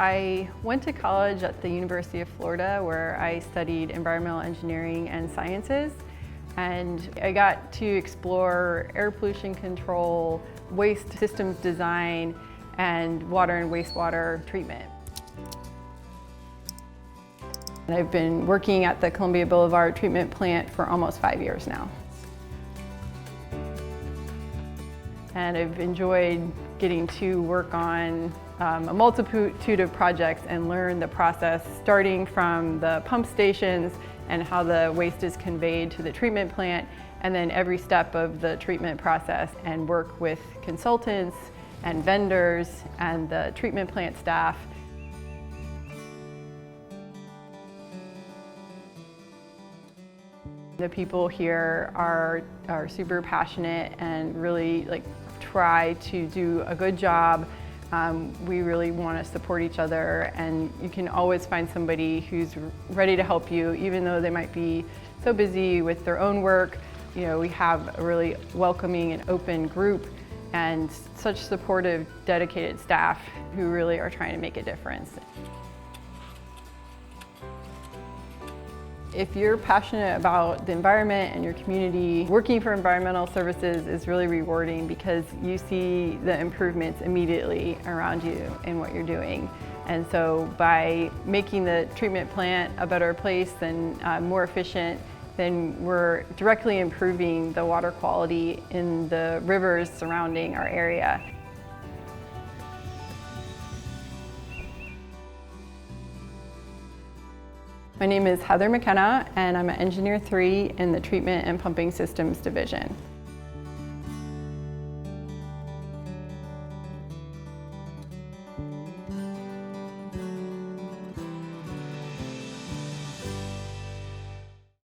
I went to college at the University of Florida where I studied environmental engineering and sciences. And I got to explore air pollution control, waste systems design, and water and wastewater treatment. And I've been working at the Columbia Boulevard treatment plant for almost 5 years now. And I've enjoyed getting to work on a multitude of projects and learn the process, starting from the pump stations and how the waste is conveyed to the treatment plant, and then every step of the treatment process, and work with consultants and vendors and the treatment plant staff. The people here are super passionate and really try to do a good job. We really want to support each other, and you can always find somebody who's ready to help you, even though they might be so busy with their own work. You know, we have a really welcoming and open group and such supportive, dedicated staff who really are trying to make a difference. If you're passionate about the environment and your community, working for environmental services is really rewarding because you see the improvements immediately around you in what you're doing. And so by making the treatment plant a better place and more efficient, then we're directly improving the water quality in the rivers surrounding our area. My name is Heather McKenna, and I'm an Engineer 3 in the Treatment and Pumping Systems Division.